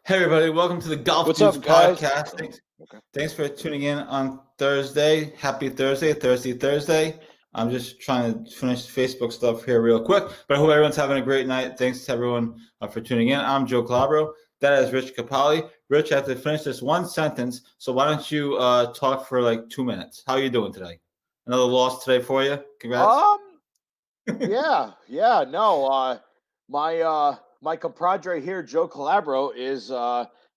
Hey everybody, welcome to the Golf What's Juice up, guys? Podcast. Okay. Thanks for tuning in on Thursday. Happy Thursday. I'm just trying to finish Facebook stuff here real quick, but I hope everyone's having a great night. Thanks to everyone for tuning in. I'm Joe Calabro. That is Rich Capali. Rich, I have to finish this one sentence, so why don't you talk for like 2 minutes? How are you doing today? Another loss today for you? Congrats. No. My compadre here, Joe Calabro, is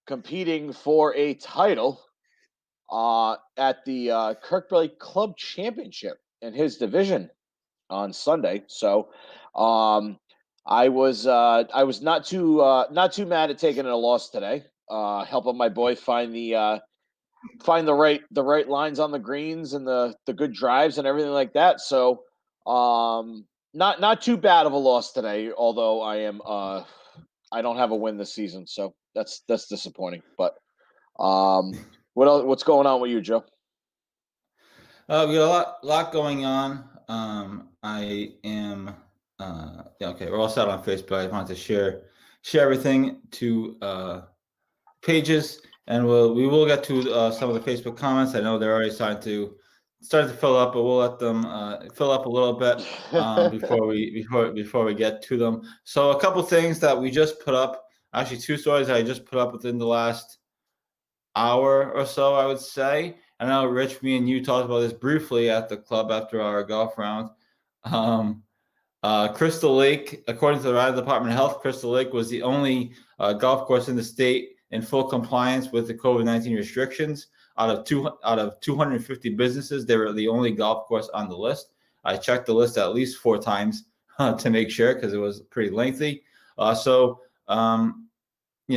competing for a title at the Kirkbride Club Championship in his division on Sunday. So, I was not too mad at taking a loss today. Helping my boy find the right lines on the greens and the good drives and everything like that. So, not too bad of a loss today. Although I don't have a win this season, so that's disappointing. But what else, what's going on with you, Joe? We got a lot going on. I am yeah, okay. We're all set on Facebook. I wanted to share everything to pages, and we will get to some of the Facebook comments. I know they're already starting to fill up, but we'll let them fill up a little bit before we get to them. So a couple things that we just put up. Actually, two stories that I just put up within the last hour or so, I would say. I know, Rich, me and you talked about this briefly at the club after our golf round. Crystal Lake, according to the Rhode Department of Health, Crystal Lake was the only golf course in the state in full compliance with the COVID-19 restrictions. Out of 250 businesses, they were the only golf course on the list. I checked the list at least 4 times to make sure because it was pretty lengthy. Now,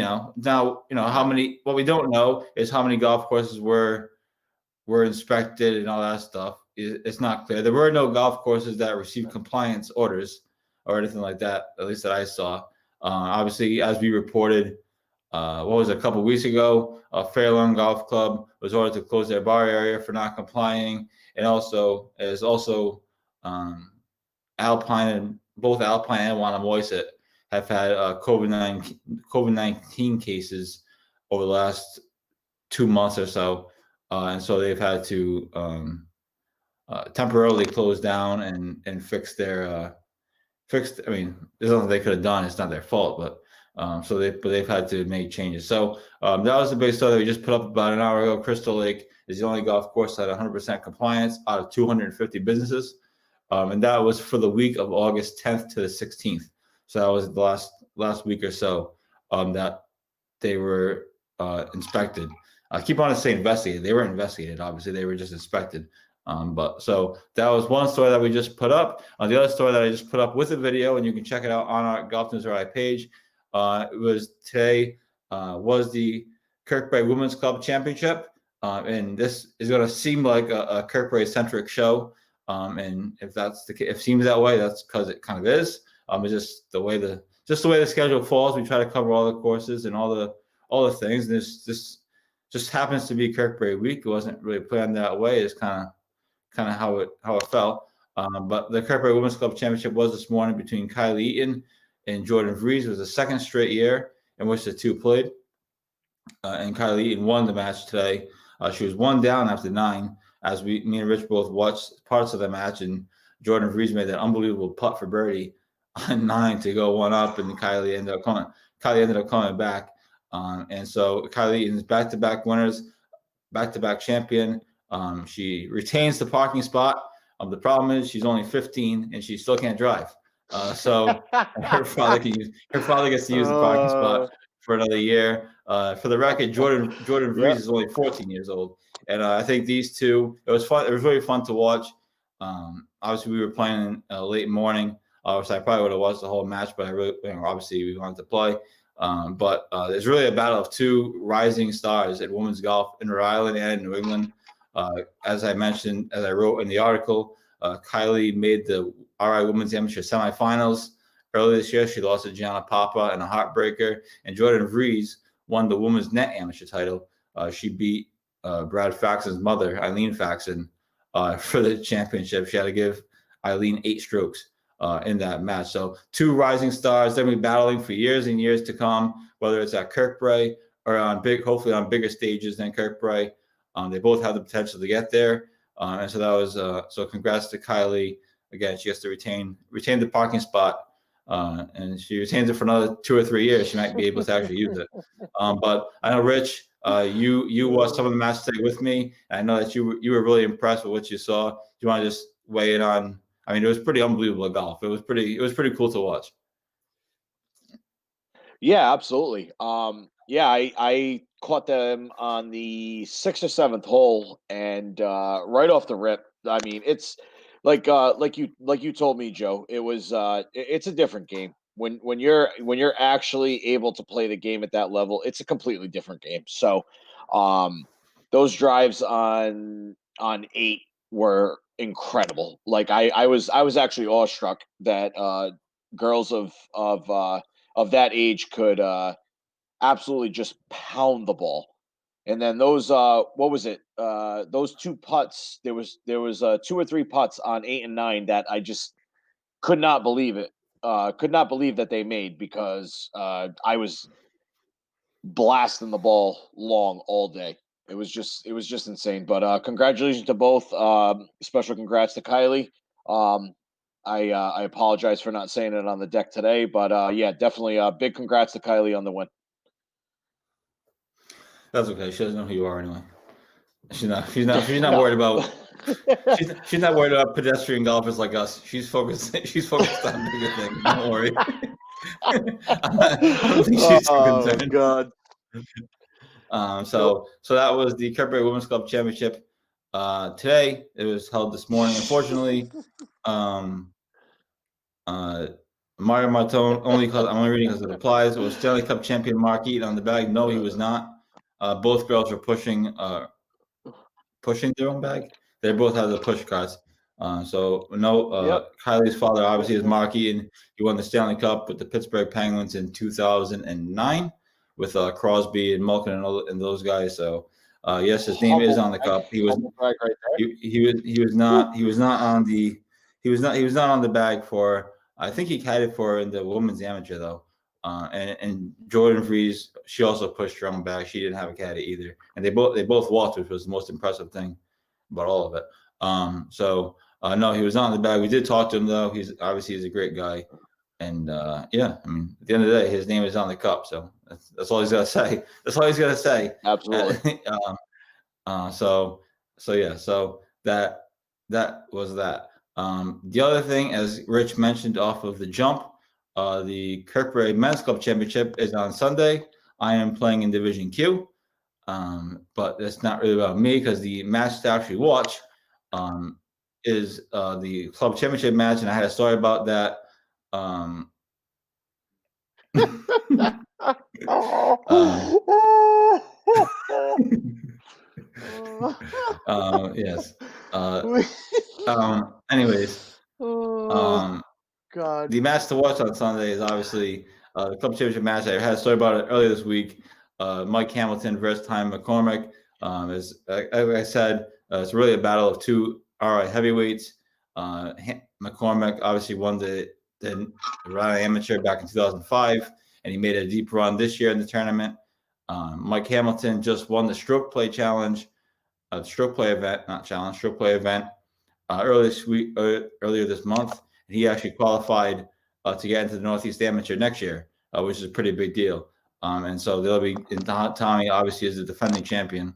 how many, what we don't know is how many golf courses were inspected and all that stuff. It's not clear. There were no golf courses that received compliance orders or anything like that, at least that I saw. Obviously, as we reported, what was it, a couple of weeks ago, Fairlawn Golf Club was ordered to close their bar area for not complying, and also Alpine and Wannamoisett have had COVID-19 cases over the last 2 months or so, and so they've had to temporarily close down and fix their fixed. I mean, there's nothing they could have done. It's not their fault, but they've had to make changes. So that was the big story that we just put up about an hour ago. Crystal Lake is the only golf course that had 100% compliance out of 250 businesses, and that was for the week of August 10th to the 16th. So that was the last week or so that they were inspected. I keep on saying investigated. They weren't investigated. Obviously, they were just inspected. But so that was one story that we just put up. The other story that I just put up with a video, and you can check it out on our Golf News RI page. It was today was the Kirkbride Women's Club Championship, and this is going to seem like a Kirkbride centric show. And if it seems that way, that's because it kind of is. It's just the way the schedule falls. We try to cover all the courses and all the things. And this just happens to be Kirkbride week. It wasn't really planned that way. It's kind of how it fell. But the Kirkbride Women's Club Championship was this morning between Kylie Eaton and Jordan Vries. It was the second straight year in which the two played. And Kylie Eaton won the match today. She was 1 down after 9, as me and Rich both watched parts of the match, and Jordan Vries made that unbelievable putt for birdie on 9 to go 1 up, and Kylie ended up coming back. And so Kylie Eaton's back-to-back winners, back-to-back champion. She retains the parking spot. The problem is she's only 15 and she still can't drive. So her father gets to use the parking spot for another year. For the record, Jordan Vries is only 14 years old, and I think these two. It was fun. It was really fun to watch. Obviously, we were playing late morning, so I probably would have watched the whole match, but I really, obviously, we wanted to play. But there's really a battle of two rising stars in women's golf in Rhode Island and in New England. As I mentioned, as I wrote in the article, Kylie made the RI Women's Amateur semifinals earlier this year. She lost to Gianna Papa in a heartbreaker, and Jordan Vries won the Women's Net Amateur title. She beat Brad Faxon's mother, Eileen Faxon, for the championship. She had to give Eileen 8 strokes. in that match. So two rising stars, they're going to be battling for years and years to come, whether it's at Kirkbride or hopefully on bigger stages than Kirkbride. They both have the potential to get there. And so that was so congrats to Kylie. Again, she has to retain the parking spot. And she retains it for another 2 or 3 years. She might be able to actually use it. But I know, Rich, you watched some of the matches today with me. I know that you were really impressed with what you saw. Do you want to just weigh in on? I mean, it was pretty unbelievable golf. It was pretty cool to watch. Yeah, absolutely. Yeah, I caught them on the 6th or 7th hole, and right off the rip, I mean, it's like you told me, Joe. It was it's a different game when you're actually able to play the game at that level. It's a completely different game. So, those drives on 8 were incredible. Like I was actually awestruck that girls of that age could absolutely just pound the ball. And then those what was it? Those two putts, there was 2 or 3 putts on 8 and 9 that I just could not believe it. Could not believe that they made, because I was blasting the ball long all day. It was just insane. But congratulations to both. Special congrats to Kylie. Um, I apologize for not saying it on the deck today, but yeah, definitely big congrats to Kylie on the win. That's okay. She doesn't know who you are anyway. She's not No. worried about she's not worried about pedestrian golfers like us. She's focused on bigger things. Don't worry. I don't think she's too Oh concerned. God. So that was the Kirkbride Women's Club Championship. Today it was held this morning. Unfortunately, um, Mario Martone I'm only reading because it applies. It was Stanley Cup champion Mark Eaton on the bag. No, he was not. Both girls were pushing their own bag. They both had the push carts. So no, Yep. Kylie's father obviously is Mark Eaton. He won the Stanley Cup with the Pittsburgh Penguins in 2009 with Crosby and Malkin and those guys. So yes, his name is on the cup. He was Humble brag right there. he was not on the bag for. I think he had it for in the women's amateur though. And Jordan Vries, she also pushed her own bag. She didn't have a caddy either, and they both walked, which was the most impressive thing about all of it. No, he was not in the bag. We did talk to him though. He's a great guy, and yeah, I mean, at the end of the day, his name is on the cup, so that's all he's got to say. That's all he's got to say. Absolutely. So that was that. The other thing, as Rich mentioned off of the jump, the Kirkbride Men's Club Championship is on Sunday. I am playing in Division Q, but that's not really about me because the match to actually watch is the club championship match, and I had a story about that. Yes. Anyways, Oh God. the match to watch on Sunday is obviously the club championship match. I had a story about it earlier this week. Mike Hamilton versus Ty McCormick. As I said, it's really a battle of two RI heavyweights. McCormick obviously won the Raleigh Amateur back in 2005, and he made a deep run this year in the tournament. Mike Hamilton just won the stroke play challenge, stroke play event, not challenge, stroke play event earlier this month. And he actually qualified to get into the Northeast Amateur next year, which is a pretty big deal. And so they'll be. Tommy obviously is the defending champion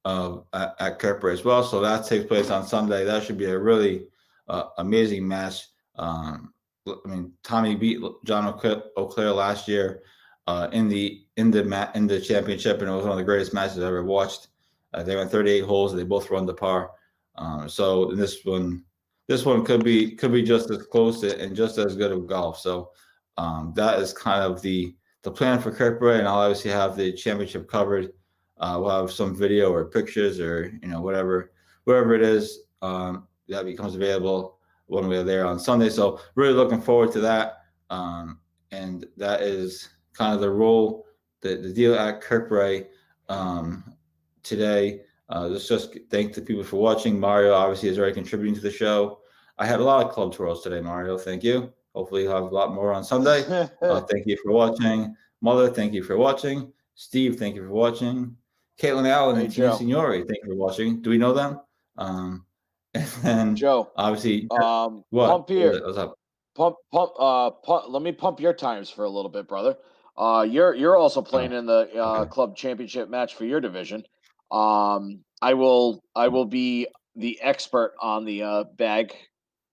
at Kirkbride as well. So that takes place on Sunday. That should be a really amazing match. I mean, Tommy beat John O'Clair last year in the championship, and it was one of the greatest matches I've ever watched. They went 38 holes, and they both run the par. So this one could be just as close and just as good of golf. So that is kind of the plan for Kirkbride, and I'll obviously have the championship covered. We'll have some video or pictures or whatever it is that becomes available when we're there on Sunday. So really looking forward to that. And that is kind of the role, the deal at Kirkbride today. Let's just thank the people for watching. Mario obviously is already contributing to the show. I had a lot of club twirls today, Mario. Thank you. Hopefully, you'll have a lot more on Sunday. Thank you for watching. Mother, thank you for watching. Steve, thank you for watching. Caitlin Allen Hey, and Tina Joe. Signori, thank you for watching. Do we know them? And then Joe, obviously, pump What's up? let me pump your times for a little bit, brother. You're also playing Oh, in the okay. club championship match for your division. I will be the expert on the bag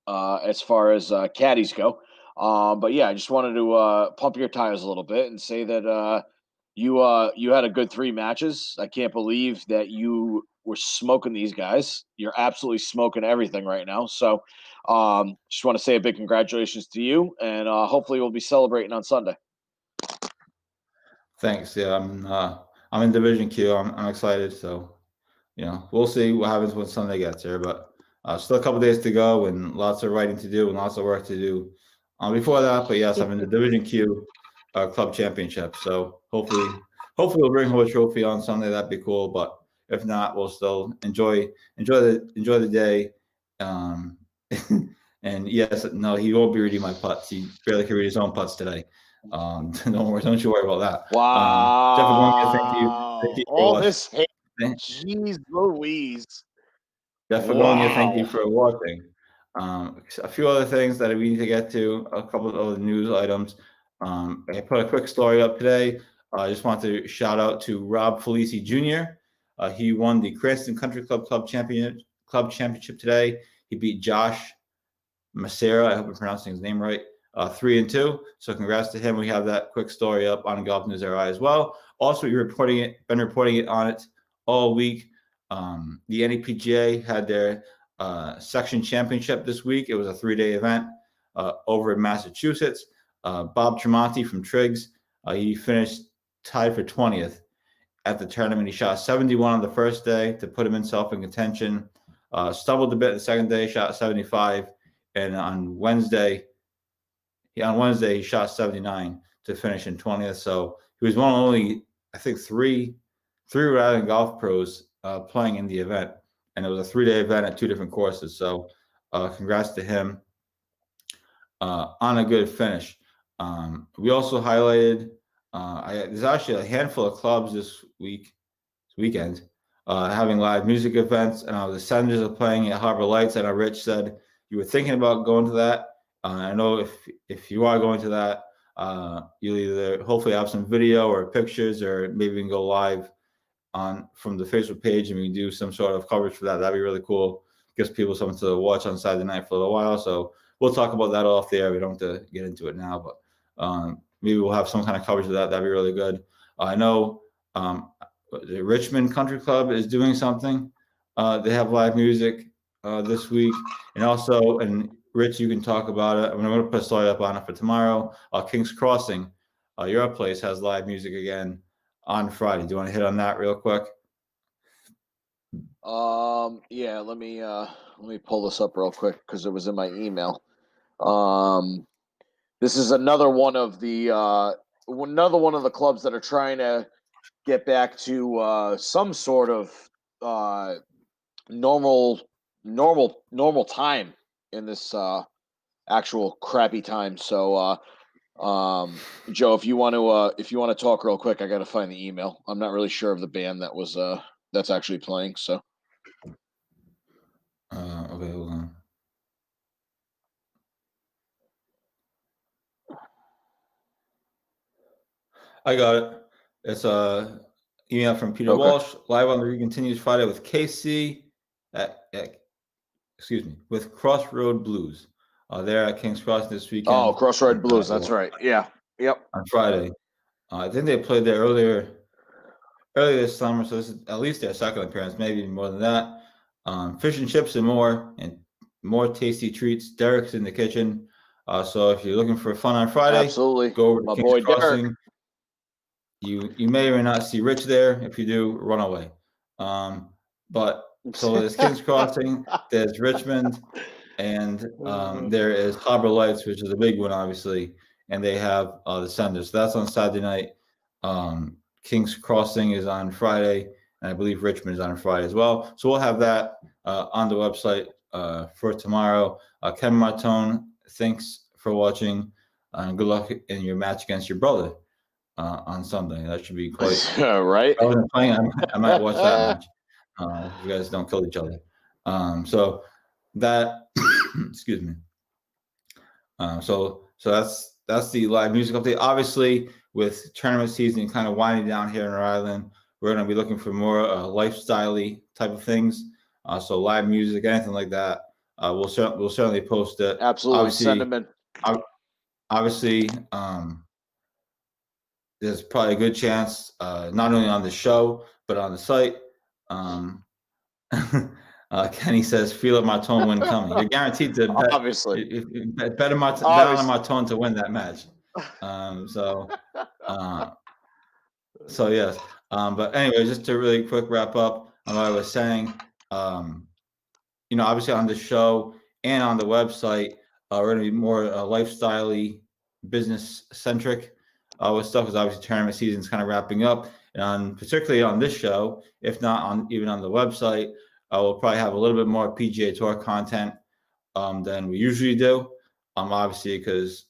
as far as caddies go. But yeah, I just wanted to pump your tires a little bit and say that you had a good 3 matches. I can't believe that you were smoking these guys. You're absolutely smoking everything right now. So just want to say a big congratulations to you, and hopefully we'll be celebrating on Sunday. Thanks. Yeah, I'm in Division Q. I'm excited. So, we'll see what happens when Sunday gets here. But still a couple days to go, and lots of writing to do, and lots of work to do before that. But yes, I'm in the Division Q club championship. So hopefully we'll bring home a trophy on Sunday. That'd be cool. But if not, we'll still enjoy the day. And yes, no, he won't be reading my putts. He barely can read his own putts today. Don't you worry about that. Jeff Agonia, thank you for All watching. this hate. Jeez Louise. Jeff Agonia, thank you for watching. A few other things that we need to get to, a couple of other news items. I put a quick story up today. I just want to shout out to Rob Felici Jr. He won the Cranston Country Club championship today. He beat Josh Macera, I hope I'm pronouncing his name right, 3-2. So congrats to him. We have that quick story up on Golf News RI as well. Also, been reporting it on it all week. The NEPGA had their section championship this week. It was a 3-day event over in Massachusetts. Bob Tremonti from Triggs, he finished tied for 20th at the tournament. He shot 71 on the first day to put himself in contention. Stumbled a bit the second day, shot 75. And on Wednesday, he shot 79 to finish in 20th. So he was one of only, I think, three Rhode Island golf pros playing in the event. And it was a 3-day event at 2 different courses. So congrats to him on a good finish. We also highlighted, there's actually a handful of clubs this weekend having live music events. And the Senators are playing at Harbor Lights. And Rich said you were thinking about going to that. I know if you are going to that, you'll either hopefully have some video or pictures, or maybe we can go live from the Facebook page and we can do some sort of coverage for that. That'd be really cool. Gives people something to watch on Saturday night for a little while. So we'll talk about that off the air. We don't have to get into it now, but maybe we'll have some kind of coverage of that. That'd be really good. I know the Richmond Country Club is doing something. They have live music this week, and Rich, you can talk about it. I'm going to put a story up on it for tomorrow. King's Crossing, your place, has live music again on Friday. Do you want to hit on that real quick? Yeah, let me pull this up real quick because it was in my email. This is another one of the clubs that are trying to get back to some sort of normal time in this actual crappy time. So Joe, if you want to talk real quick, I got to find the email. I'm not really sure of the band that's actually playing. So okay, hold on. I got it. It's a email from Peter Walsh. Live on the Rig continues Friday with KC with Crossroad Blues. They're at King's Cross this weekend. Oh, Crossroad Blues. That's right. Yeah. Yep. On Friday. I think they played there earlier this summer, so this is at least their second appearance, maybe more than that. Fish and chips and more tasty treats. Derek's in the kitchen. So if you're looking for fun on Friday, absolutely, go over to my King's boy Crossing. Derek. You may or may not see Rich there. If you do, run away. But so there's King's Crossing, there's Richmond, and there is Harbor Lights, which is a big one, obviously, and they have the Senators. So that's on Saturday night. King's Crossing is on Friday, and I believe Richmond is on Friday as well. So we'll have that on the website for tomorrow. Ken Martone, thanks for watching. Good luck in your match against your brother on Sunday. That should be quite. Right. If I wasn't playing, I might watch that match. If you guys don't kill each other. So that, excuse me. So that's the live music update. Obviously, with tournament season kind of winding down here in Rhode Island, we're going to be looking for more lifestyle-y type of things. So live music, anything like that, we'll certainly post it. Absolutely, send them in. Obviously, there's probably a good chance, not only on the show but on the site. Kenny says, "Feel it, Martone win coming." You're guaranteed to bet. Obviously, bet on Martone to win that match. So yes. But anyway, just to really quick wrap up on what I was saying, obviously on the show and on the website, we're going to be more lifestyle-y, business-centric with stuff, because obviously tournament season is kind of wrapping up. And particularly on this show, if not even on the website, we'll probably have a little bit more PGA Tour content than we usually do. Obviously, because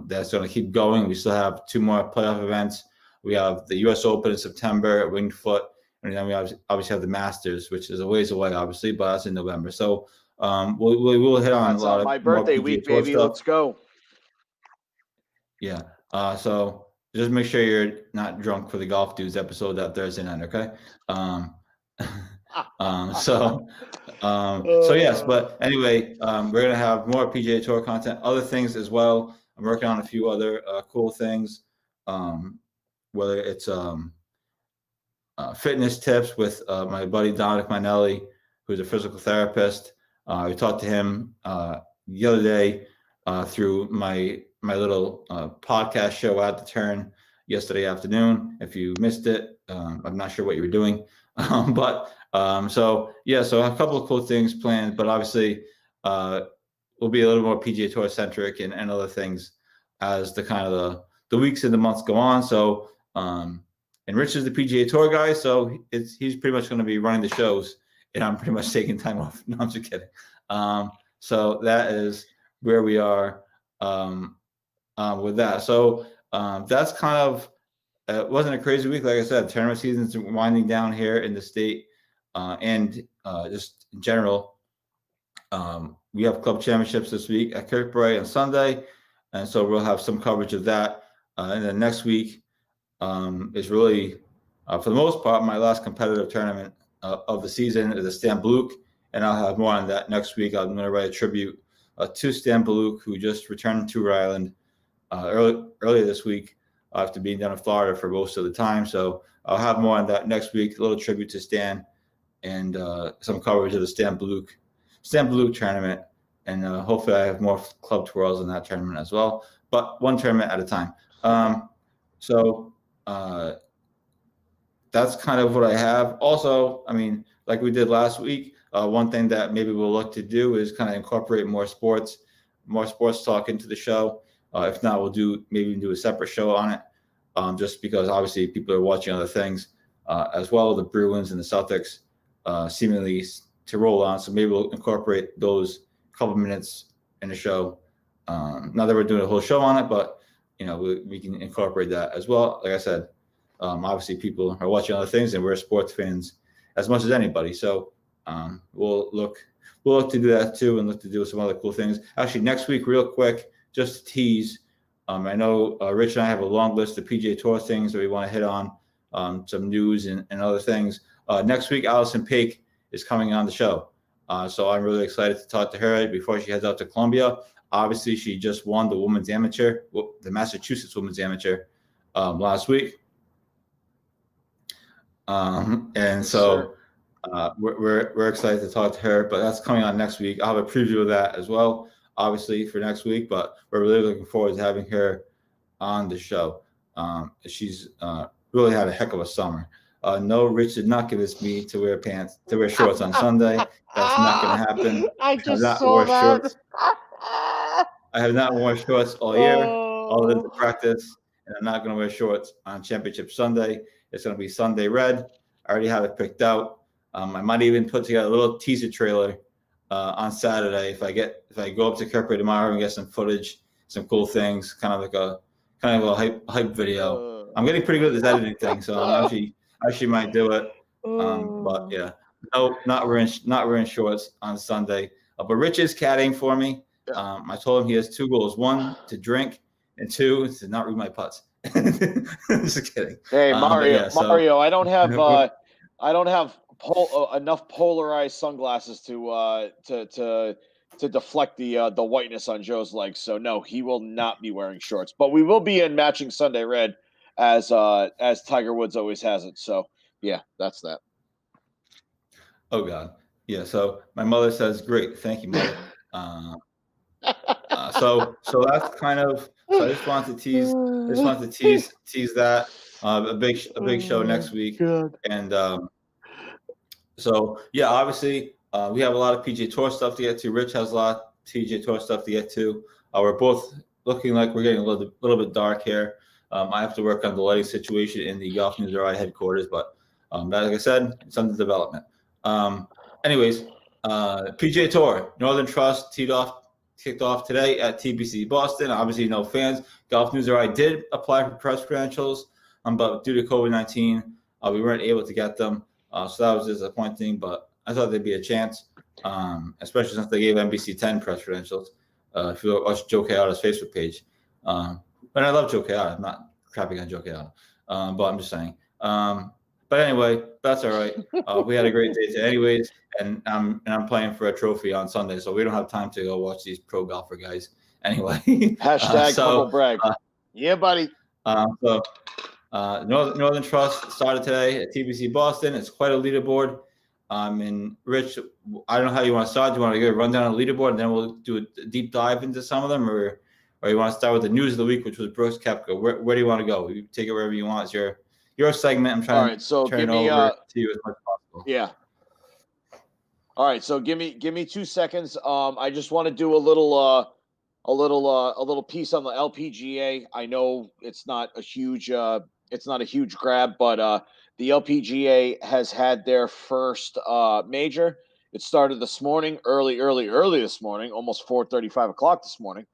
that's going to keep going. We still have 2 more playoff events. We have the U.S. Open in September at Winged Foot, and then we obviously have the Masters, which is a ways away, obviously, but that's in November. So we'll hit on that's a lot of my birthday week, baby. Stuff. Let's go. Yeah. So just make sure you're not drunk for the Golf Dudes episode that Thursday night, okay? So yes, but anyway, we're gonna have more PGA Tour content, other things as well. I'm working on a few other cool things, whether it's fitness tips with my buddy Dominic Manelli, who's a physical therapist. We talked to him the other day through my little podcast show at the Turn yesterday afternoon. If you missed it, I'm not sure what you were doing, so a couple of cool things planned, but obviously we'll be a little more PGA Tour centric and other things as the kind of the weeks and the months go on. So and Rich is the PGA Tour guy, so he's pretty much going to be running the shows, and I'm pretty much taking time off. No, I'm just kidding. So that is where we are with that. So that's kind of it wasn't a crazy week. Like I said, tournament season's winding down here in the state, and just in general. We have club championships this week at Kirkbride on Sunday, and so we'll have some coverage of that. And then next week is really, for the most part, my last competitive tournament of the season is a Stan Bluke, and I'll have more on that next week. I'm going to write a tribute to Stan Bluke, who just returned to Rhode Island earlier this week after being down in Florida for most of the time. So I'll have more on that next week, a little tribute to Stan, and some coverage of the Stan Bluke tournament. And hopefully I have more club twirls in that tournament as well, but one tournament at a time. So that's kind of what I have. Also, I mean, like we did last week, one thing that maybe we'll look to do is kind of incorporate more sports talk into the show. If not, we'll do a separate show on it, just because obviously people are watching other things as well. The Bruins and the Celtics seemingly to roll on, so maybe we'll incorporate those couple minutes in the show. Not that we're doing a whole show on it, but we can incorporate that as well. Like I said, obviously people are watching other things, and we're sports fans as much as anybody. So we'll look to do that too, and look to do some other cool things. Actually, next week, real quick, just to tease. I know Rich and I have a long list of PGA Tour things that we want to hit on, some news and other things. Next week, Allison Paik is coming on the show. So I'm really excited to talk to her before she heads out to Columbia. Obviously, she just won the women's amateur, the Massachusetts women's amateur last week. And so we're excited to talk to her, but that's coming on next week. I'll have a preview of that as well, obviously, for next week, but we're really looking forward to having her on the show. She's really had a heck of a summer. No, Rich did not give us me to wear shorts on Sunday. That's not going to happen. I just saw that. Shorts. I have not worn shorts all year, all of the practice, and I'm not going to wear shorts on Championship Sunday. It's going to be Sunday red. I already have it picked out. I might even put together a little teaser trailer on Saturday. If I go up to Kirkbride tomorrow and get some footage, some cool things, kind of a hype video. I'm getting pretty good at this editing thing, so I'm actually might do it. But yeah, no, not wearing shorts on Sunday. But Rich is caddying for me. I told him he has 2 goals: 1, to drink, and 2, to not read my putts. Just kidding. Hey, Mario, yeah, so, Mario, I don't have enough polarized sunglasses to deflect the whiteness on Joe's legs. So no, he will not be wearing shorts. But we will be in matching Sunday red as Tiger Woods always has it. So yeah, that's that. Oh God, yeah. So my mother says, "Great, thank you, mother." So that's kind of. So I just wanted to tease that a big show next week, God. and so yeah, obviously we have a lot of PGA Tour stuff to get to. Rich has a lot of PGA Tour stuff to get to. We're both looking like we're getting a little bit dark here. I have to work on the lighting situation in the Golf News RI headquarters, but like I said, it's under development. Anyways, PGA Tour, Northern Trust kicked off today at TBC Boston. Obviously, no fans. Golf News RI did apply for press credentials, but due to COVID-19, we weren't able to get them. So that was disappointing, but I thought there'd be a chance, especially since they gave NBC 10 press credentials. If you watch Joe Kayada's Facebook page. But I love Joe Kayada. I'm not crapping on Joe Kayada, but I'm just saying. But anyway, that's all right. We had a great day today anyways, and I'm playing for a trophy on Sunday, so we don't have time to go watch these pro golfer guys anyway. Hashtag humble brag. Yeah, buddy. Northern Trust started today at TBC Boston. It's quite a leaderboard. And Rich, I don't know how you want to start. Do you want to give a rundown on the leaderboard, and then we'll do a deep dive into some of them, or you want to start with the news of the week, which was Brooks Koepka? Where do you want to go? You take it wherever you want. It's your segment. I'm trying to turn it over to you as much as possible. Yeah. All right. So give me 2 seconds. I just want to do a little piece on the LPGA. I know it's not a huge grab, but the LPGA has had their first major. It started this morning, early this morning, almost 4:35 o'clock this morning,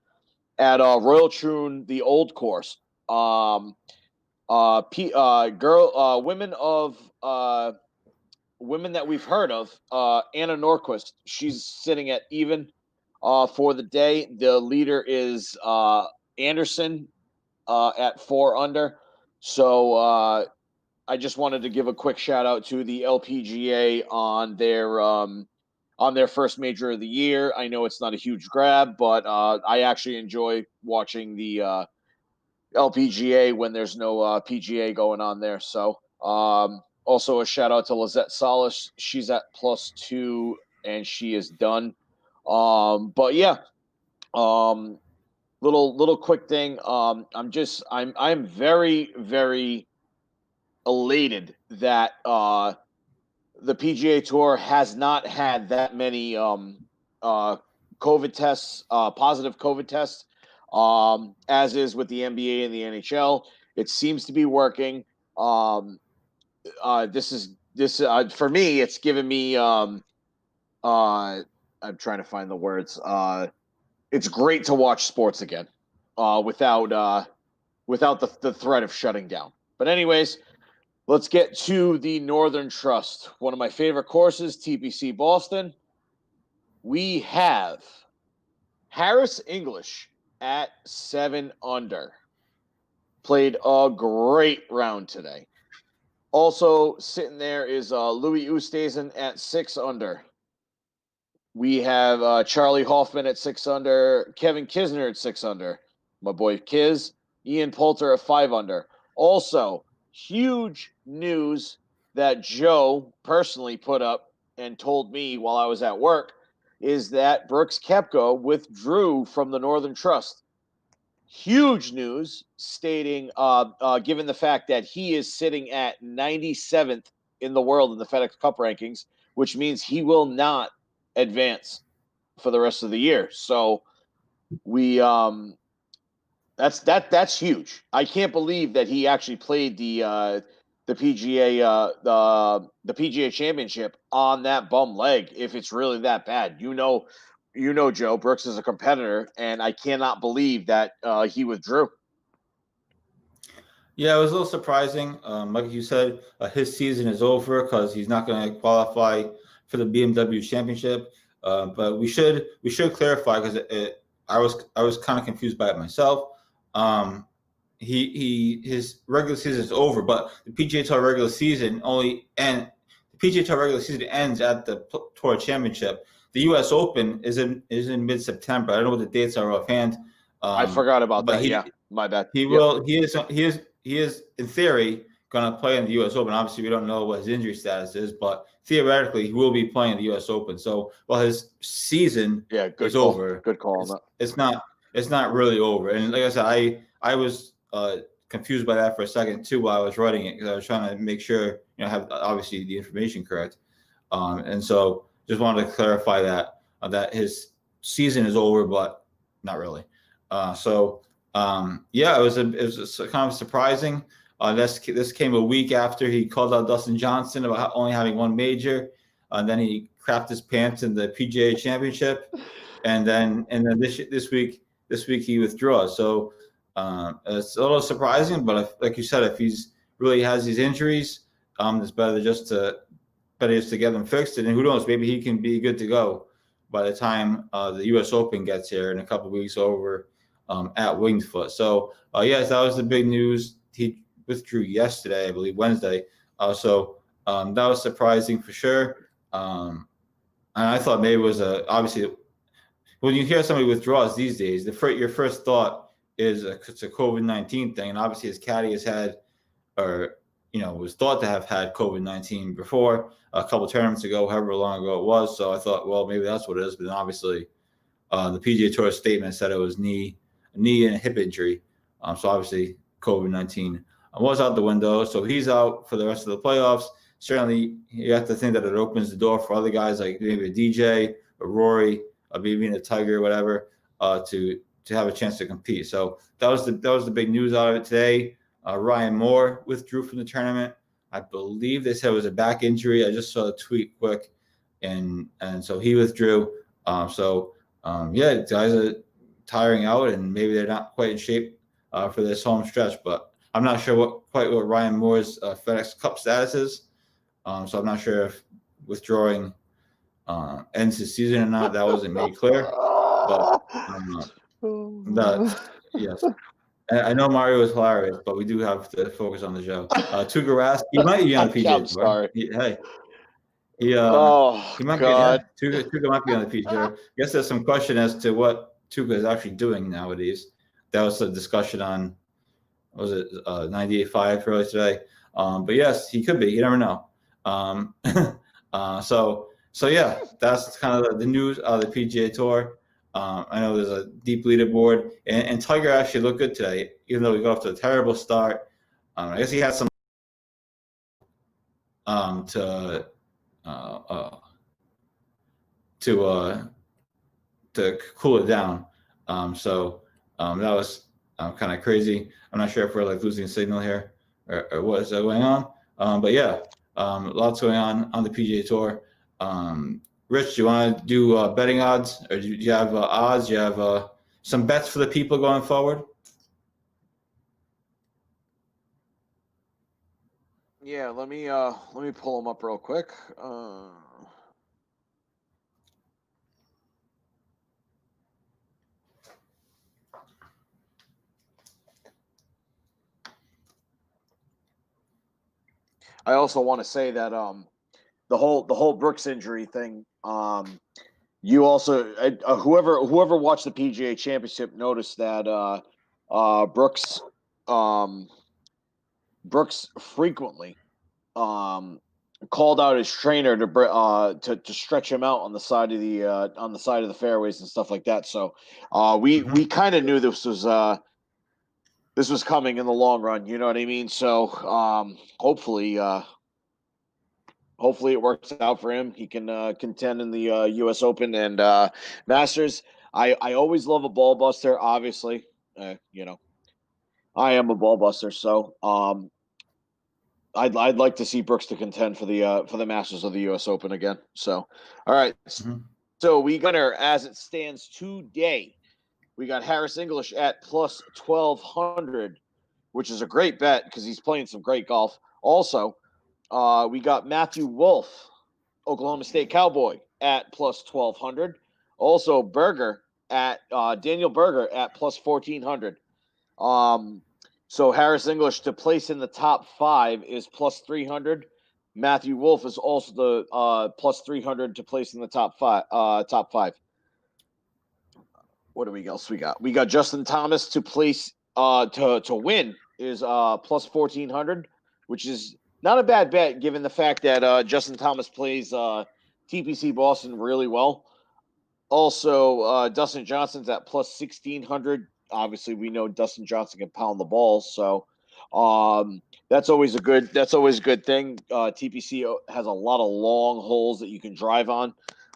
at Royal Troon, the old course. Women that we've heard of. Anna Norquist, she's sitting at even for the day. The leader is Anderson at 4 under. So I just wanted to give a quick shout out to the LPGA on their first major of the year. I know it's not a huge grab, but I actually enjoy watching the LPGA when there's no PGA going on there. So also a shout out to Lizette Solis. She's at +2 and she is done. But yeah, little quick thing. I'm very, very elated that the PGA Tour has not had that many COVID tests, positive COVID tests, as is with the NBA and the NHL. It seems to be working. This for me, it's given me I'm trying to find the words. It's great to watch sports again, without the threat of shutting down. But anyways, let's get to the Northern Trust, one of my favorite courses, TPC Boston. We have Harris English at 7 under. Played a great round today. Also sitting there is Louis Oosthuizen at 6 under. We have Charlie Hoffman at 6 under, Kevin Kisner at 6 under, my boy Kiz, Ian Poulter at 5 under. Also, huge news that Joe personally put up and told me while I was at work is that Brooks Koepka withdrew from the Northern Trust. Huge news, stating, given the fact that he is sitting at 97th in the world in the FedEx Cup rankings, which means he will not advance for the rest of the year. So we that's huge. I can't believe that he actually played the the PGA the PGA Championship on that bum leg if it's really that bad. You know, Joe Brooks is a competitor, and I cannot believe that he withdrew. Yeah, it was a little surprising. Like you said, his season is over because he's not going to qualify for the BMW Championship. But we should clarify because I was kind of confused by it myself. His regular season is over, but the PGA Tour regular season ends at the Tour Championship. The U.S. Open is in mid-September. I don't know what the dates are offhand. I forgot about but that. My bad. He will. He is in theory going to play in the U.S. Open. Obviously, we don't know what his injury status is, but theoretically, he will be playing in the U.S. Open. So, while his season is over, good call on that. It's not really over. And like I said, I was confused by that for a second too while I was writing it because I was trying to make sure have obviously the information correct. And so just wanted to clarify that his season is over, but not really. Yeah, it was kind of surprising. This came a week after he called out Dustin Johnson about only having one major, and then he crapped his pants in the PGA Championship, and then this week he withdraws. So it's a little surprising, but like you said, if he's really has these injuries, it's better just to get them fixed, and who knows, maybe he can be good to go by the time the U.S. Open gets here in a couple of weeks over. At Winged Foot. So, yes, that was the big news. He withdrew yesterday, I believe, Wednesday. So that was surprising for sure. And I thought maybe it was obviously, when you hear somebody withdraws these days, your first thought is it's a COVID-19 thing. And obviously his caddy has had, or, was thought to have had COVID-19 before, a couple tournaments ago, however long ago it was. So I thought, well, maybe that's what it is. But then obviously the PGA Tour statement said it was knee and a hip injury. So obviously COVID-19 was out the window. So he's out for the rest of the playoffs. Certainly you have to think that it opens the door for other guys like maybe a DJ, a Rory, maybe even a Tiger, whatever, to have a chance to compete. So that was the big news out of it today. Ryan Moore withdrew from the tournament. I believe they said it was a back injury. I just saw the tweet quick, and so he withdrew. Yeah, guys are tiring out, and maybe they're not quite in shape for this home stretch. But I'm not sure what Ryan Moore's FedEx Cup status is. So I'm not sure if withdrawing ends his season or not. That wasn't made clear. But yes. I know Mario is hilarious, but we do have to focus on the show. Tuukka Rask, he might be on the PGA Tour. Sorry. He might God. Tuukka might be on the PGA Tour. I guess there's some question as to what Tuukka is actually doing nowadays. That was a discussion on, what was it, 98.5 earlier today. But yes, he could be. You never know. So yeah, that's kind of the news of the PGA Tour. I know there's a deep leaderboard, and Tiger actually looked good today, even though he got off to a terrible start. I guess he had some to cool it down. So that was kind of crazy. I'm not sure if we're like losing signal here or what is going on. But yeah, lots going on the PGA Tour. Rich, do you want to do betting odds, or do you have odds? Do you have some bets for the people going forward? Yeah, let me pull them up real quick. I also want to say that the whole Brooks injury thing. You also whoever watched the PGA Championship noticed that Brooks frequently called out his trainer to stretch him out on the side of the fairways and stuff like that. So we kind of knew this was coming in the long run. You know what I mean? So hopefully it works out for him. He can contend in the U.S. Open and Masters. I always love a ball buster. Obviously, I am a ball buster. So I'd like to see Brooks to contend for the Masters of the U.S. Open again. So, all right. Mhm. So we got her as it stands today. We got Harris English at plus 1,200, which is a great bet because he's playing some great golf. Also, we got Matthew Wolf, Oklahoma State Cowboy, at plus 1,200. Also, Daniel Berger at plus 1,400. So Harris English to place in the top 5 is plus 300. Matthew Wolf is also the plus 300 to place in the top five. Top 5. What do we else we got? We got Justin Thomas to place to win is plus 1,400, which is not a bad bet given the fact that Justin Thomas plays TPC Boston really well. Also, Dustin Johnson's at plus 1,600. Obviously, we know Dustin Johnson can pound the ball, so that's always a good thing. TPC has a lot of long holes that you can drive on.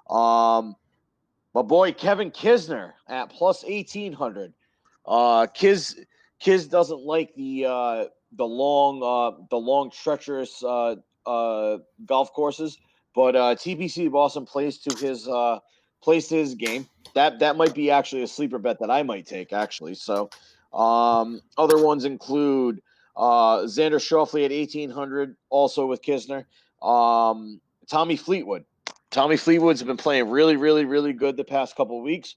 My boy Kevin Kisner at plus 1,800. Kiz doesn't like the long treacherous golf courses, but TPC Boston plays to his game. That might be actually a sleeper bet that I might take actually. So other ones include Xander Schauffele at 1,800, also with Kisner. Tommy Fleetwood. Tommy Fleetwood's been playing really, really, really good the past couple of weeks.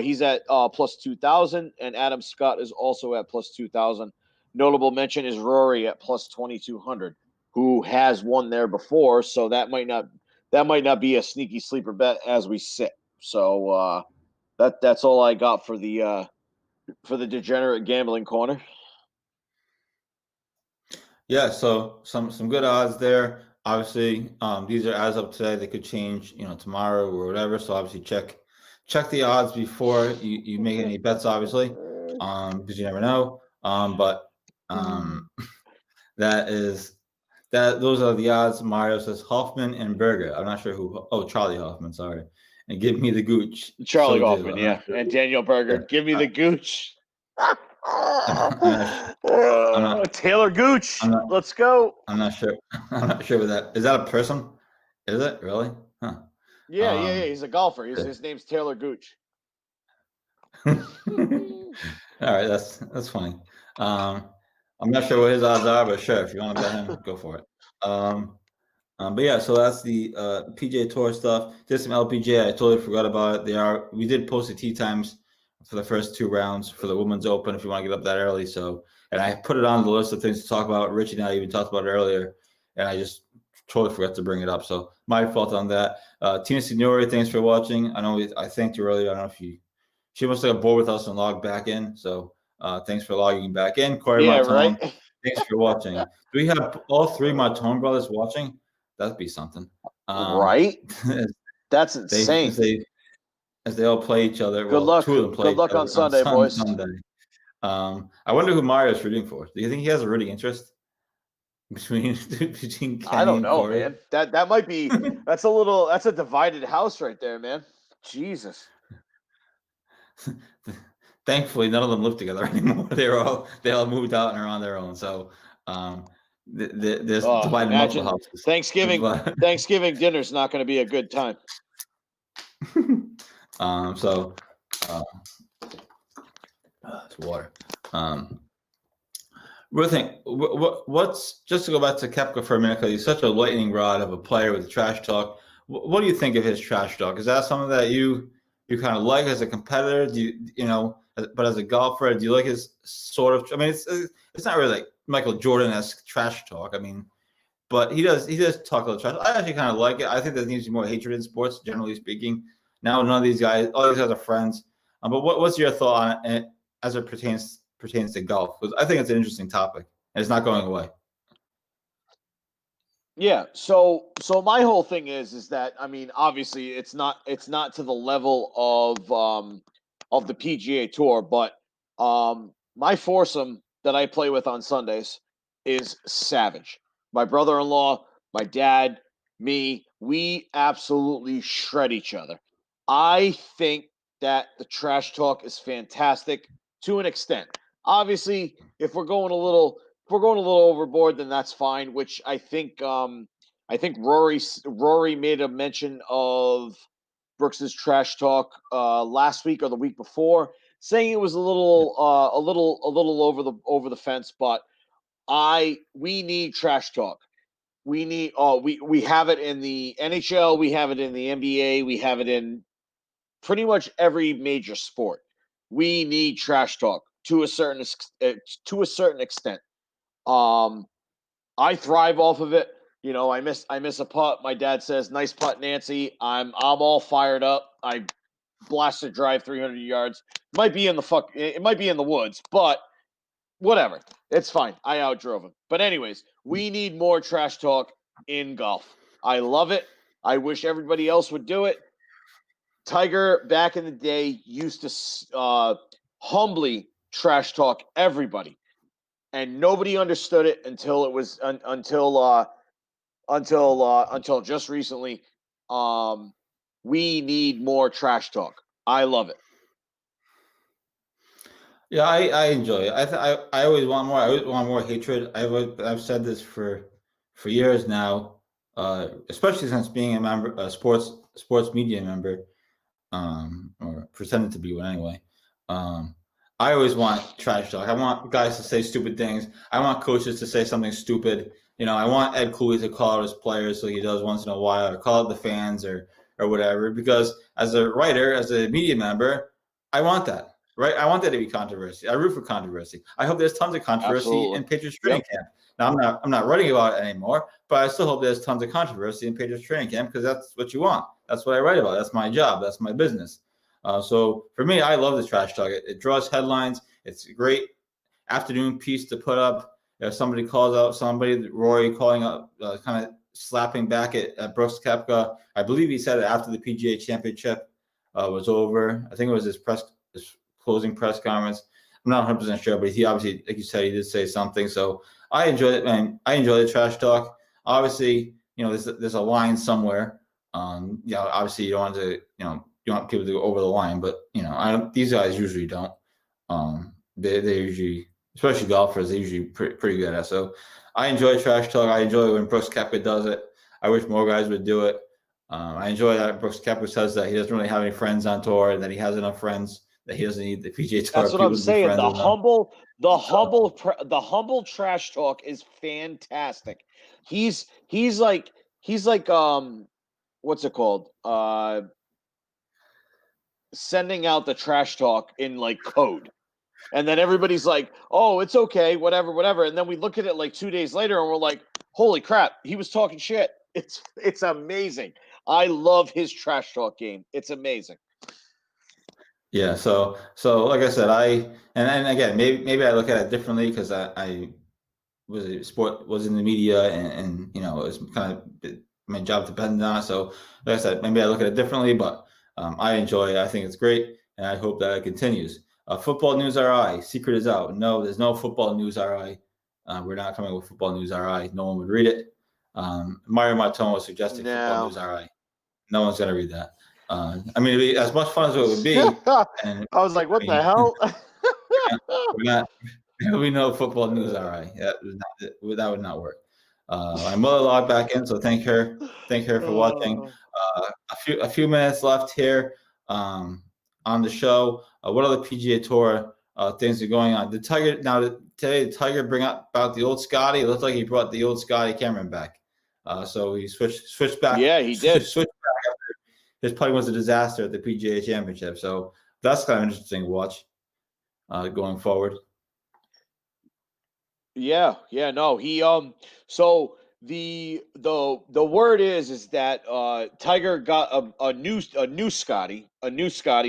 He's at plus 2,000, and Adam Scott is also at plus 2,000. Notable mention is Rory at plus 2,200, who has won there before, so that might not be a sneaky sleeper bet as we sit. So that's all I got for the degenerate gambling corner. Yeah, so some good odds there. Obviously, these are as of today. They could change, tomorrow or whatever. So obviously, check the odds before you make any bets. Obviously, because you never know. But that is that. Those are the odds. Mario says Hoffman and Berger. I'm not sure who. Oh, Charlie Hoffman. Sorry, and give me the gooch. Charlie So do. Hoffman, I'm not yeah, sure. and Daniel Berger. Yeah, Give me the gooch. I'm not. I'm not. Taylor Gooch. I'm not. Let's go. I'm not sure. I'm not sure what that is. That a person? Is it really? Huh. Yeah. He's a golfer. Okay. His name's Taylor Gooch. All right, that's funny. I'm not sure what his odds are, but sure, if you want to bet him, go for it. But yeah, so that's the PGA Tour stuff. Just some LPGA. I totally forgot about it. We did post the tee times for the first 2 rounds for the Women's Open if you want to get up that early. So, and I put it on the list of things to talk about. Richie and I even talked about it earlier, and I just totally forgot to bring it up. So my fault on that. Tina Signori, thanks for watching. I thanked you earlier. I don't know if she must have got bored with us and logged back in. So thanks for logging back in. Corey Yeah, Martone, right. thanks for watching. Do we have all 3 Martone brothers watching? That'd be something. Right. That's they insane. as they all play each other. Good Well, luck. 2 of them play Good each luck on other on Sunday, boys. Sunday. I wonder who Mario's rooting for. Do you think he has a rooting interest between Kenny I don't and know, Corey? man. That might be. That's a divided house right there, man. Jesus. Thankfully, none of them live together anymore. They all moved out and are on their own. So there's divided multiple Imagine houses. Thanksgiving dinner's not going to be a good time. So it's water. What's just to go back to Koepka for a minute because he's such a lightning rod of a player with trash talk. What do you think of his trash talk? Is that something that you kind of like as a competitor? Do but as a golfer, do you like his sort of? I mean, it's not really like Michael Jordan-esque trash talk. I mean, but he does talk a little trash. I actually kind of like it. I think there needs to be more hatred in sports, generally speaking. Now, none of these guys, all these guys are friends. But what's your thought on it as it pertains to golf? Because I think it's an interesting topic, and it's not going away. Yeah. So my whole thing is that I mean, obviously, it's not to the level of the PGA Tour, but my foursome that I play with on Sundays is savage. My brother-in-law, my dad, me, we absolutely shred each other. I think that the trash talk is fantastic to an extent. Obviously, if we're going a little going a little overboard, then that's fine. Which I think Rory made a mention of Brooks's trash talk last week or the week before, saying it was a little over the fence. But we need trash talk. We need we have it in the NHL, we have it in the NBA, we have it in pretty much every major sport. We need trash talk to a certain extent. I thrive off of it. You know, I miss a putt. My dad says, "Nice putt, Nancy." I'm all fired up. I blast a drive 300 yards. It might be in the woods, but whatever. It's fine. I outdrove him. But anyways, we need more trash talk in golf. I love it. I wish everybody else would do it. Tiger back in the day used to humbly trash talk everybody, and nobody understood it until just recently. We need more trash talk. I love it. Yeah, I enjoy it. I always want more. I always want more hatred. I've said this for years now, especially since being a sports media member, or pretending to be one anyway. I always want trash talk. I want guys to say stupid things. I want coaches to say something stupid. You know, I want Ed Cooley to call out his players, so he does once in a while, or call out the fans, or whatever. Because as a writer, as a media member, I want that. Right? I want there to be controversy. I root for controversy. I hope there's tons of controversy in Patriots training camp. Now I'm not writing about it anymore, but I still hope there's tons of controversy in Patriots training camp, because that's what you want. That's what I write about. That's my job. That's my business. So for me, I love the trash talk. It draws headlines. It's a great afternoon piece to put up. If somebody calls out somebody, Rory calling up, kind of slapping back at Brooks Koepka. I believe he said it after the PGA Championship was over. I think it was his closing press conference. I'm not 100% sure, but he obviously, like you said, he did say something. So I enjoy it, man. I enjoy the trash talk. Obviously, you know, there's a line somewhere. Obviously, you don't want to, you want people to go over the line, but these guys usually don't. They usually, especially golfers, they usually pretty good at it. So I enjoy trash talk. I enjoy when Brooks Koepka does it. I wish more guys would do it. I enjoy that Brooks Koepka says that he doesn't really have any friends on tour, and that he has enough friends that he doesn't need the PGA Tour. That's what I'm saying. The humble trash talk is fantastic. He's like what's it called? Sending out the trash talk in like code. And then everybody's like, "Oh, it's okay, whatever." And then we look at it like 2 days later and we're like, "Holy crap, he was talking shit." It's amazing. I love his trash talk game. It's amazing. Yeah, so like I said, and again, maybe I look at it differently, because I was in the media, and it was kind of my job depended on it. So like I said, maybe I look at it differently, but I enjoy it. I think it's great, and I hope that it continues. Football News RI, secret is out. No, there's no Football News RI. We're not coming with Football News RI. No one would read it. Mario Martone was suggesting Football News RI. No one's going to read that. I mean, it'd be as much fun as it would be. And I was like, what the hell? we know Football News RI. That would not work. My mother logged back in, so thank her for watching. A few minutes left here on the show. What other PGA Tour things are going on? Today the Tiger bring up about the old Scotty. It looked like he brought the old Scotty Cameron back. So he switched back. Yeah, he did. Switched back after his play was a disaster at the PGA Championship. So that's kind of interesting to watch going forward. Yeah, no, he so the word is that Tiger got a new Scotty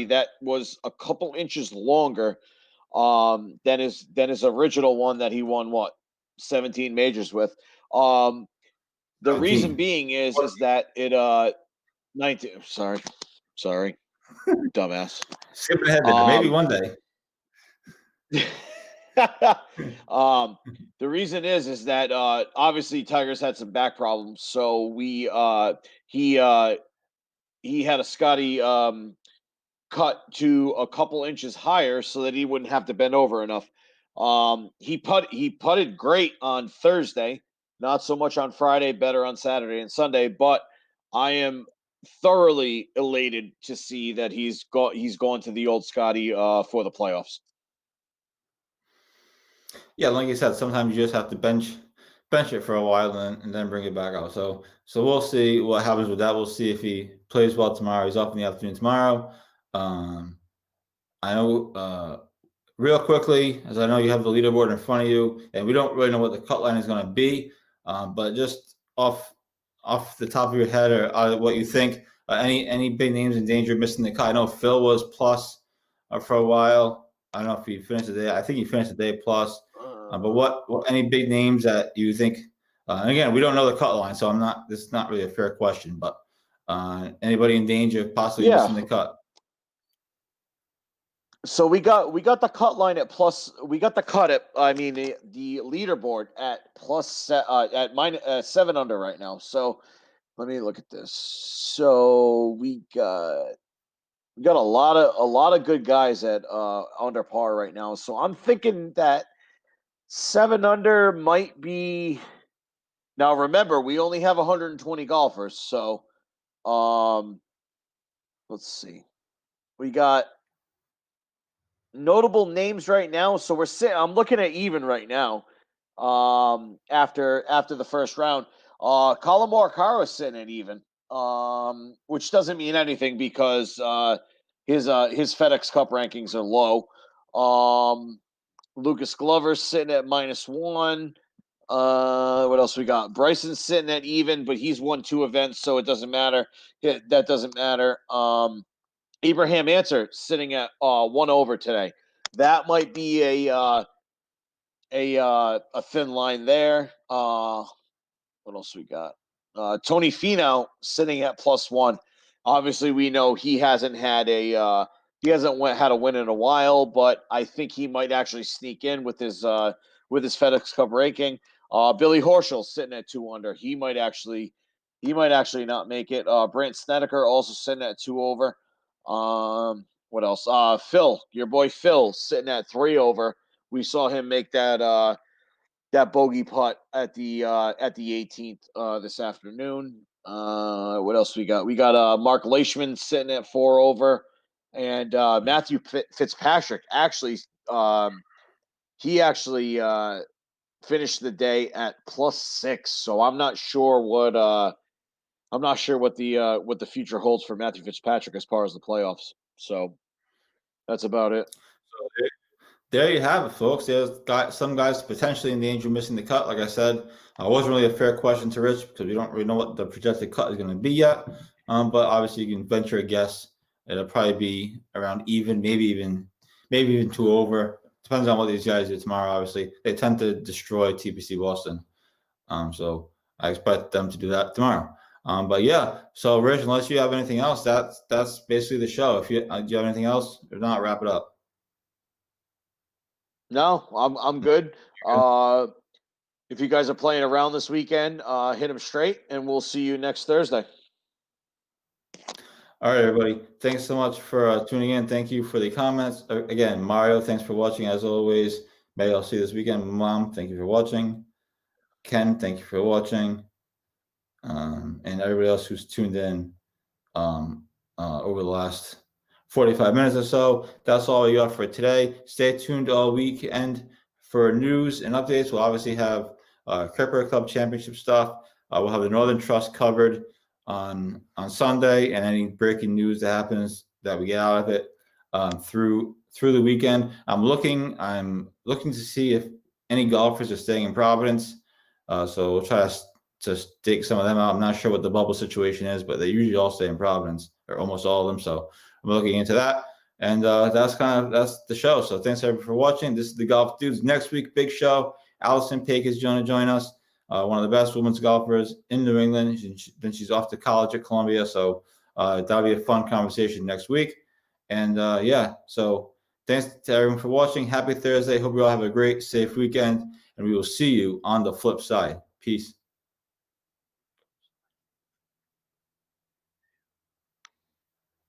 that was a couple inches longer than his original one that he won 17 majors with. The 17. reason being is that it 19 sorry dumbass. Skipping ahead there. Maybe one day. The reason is that obviously Tiger's had some back problems, so he had a Scotty cut to a couple inches higher so that he wouldn't have to bend over enough. He putted great on Thursday, not so much on Friday, better on Saturday and Sunday, but I am thoroughly elated to see that he's going to the old Scotty for the playoffs. Yeah, like you said, sometimes you just have to bench it for a while and then bring it back out. So we'll see what happens with that. We'll see if he plays well tomorrow. He's off in the afternoon tomorrow. I know real quickly, as I know you have the leaderboard in front of you, and we don't really know what the cut line is going to be, but just off the top of your head or what you think, any big names in danger of missing the cut? I know Phil was plus for a while. I don't know if he finished the day. I think he finished the day plus. But what any big names that you think? And again, we don't know the cut line, so I'm not. This is not really a fair question. But anybody in danger of possibly missing the cut? So we got the cut line at plus. We got the cut at. I mean the leaderboard at plus at minus 7 under right now. So let me look at this. So we got a lot of good guys at under par right now. So I'm thinking that 7 under might be. Now remember, we only have 120 golfers, so let's see. We got notable names right now. So I'm looking at even right now. After the first round, Colin Morikawa is sitting at even. Which doesn't mean anything because his FedEx Cup rankings are low. Lucas Glover's sitting at -1. What else we got? Bryson's sitting at even, but he's won 2 events, so it doesn't matter. That doesn't matter. Abraham Answer sitting at 1 over today. That might be a thin line there. What else we got? Tony Finau sitting at +1. Obviously, we know he hasn't had a win in a while, but I think he might actually sneak in with his FedEx Cup ranking. Billy Horschel sitting at 2 under. He might actually not make it. Brant Snedeker also sitting at 2 over. What else? Phil, your boy Phil, sitting at 3 over. We saw him make that bogey putt at the 18th this afternoon. What else we got? We got Mark Leishman sitting at 4 over, and Matthew Fitzpatrick actually finished the day at +6. So I'm not sure what the future holds for Matthew Fitzpatrick as far as the playoffs. So that's about it. So there you have it, folks. There's some guys potentially in danger of missing the cut. Like I said, it wasn't really a fair question to Rich because we don't really know what the projected cut is going to be yet. But obviously, you can venture a guess. It'll probably be around even, maybe even 2 over. Depends on what these guys do tomorrow. Obviously, they tend to destroy TPC Boston. So I expect them to do that tomorrow. But yeah, so Rich, unless you have anything else, that's basically the show. If you do you have anything else? If not, wrap it up. No, I'm good. If you guys are playing around this weekend, hit them straight, and we'll see you next Thursday. All right, everybody. Thanks so much for tuning in. Thank you for the comments. Again, Mario, thanks for watching as always. Maybe I'll see you this weekend. Mom, thank you for watching. Ken, thank you for watching. And everybody else who's tuned in over the last 45 minutes or so. That's all we got for today. Stay tuned all weekend for news and updates. We'll obviously have Kirkbride Club Championship stuff. We'll have the Northern Trust covered on Sunday, and any breaking news that happens that we get out of it through the weekend. I'm looking to see if any golfers are staying in Providence. So we'll try to take some of them out. I'm not sure what the bubble situation is, but they usually all stay in Providence, or almost all of them. So I'm looking into that. And that's the show. So thanks everybody for watching. This is the Golf Dudes. Next week, big show. Allison Paik is going to join us. One of the best women's golfers in New England. Then she's off to college at Columbia. So that'll be a fun conversation next week. And yeah, so thanks to everyone for watching. Happy Thursday. Hope you all have a great, safe weekend. And we will see you on the flip side. Peace.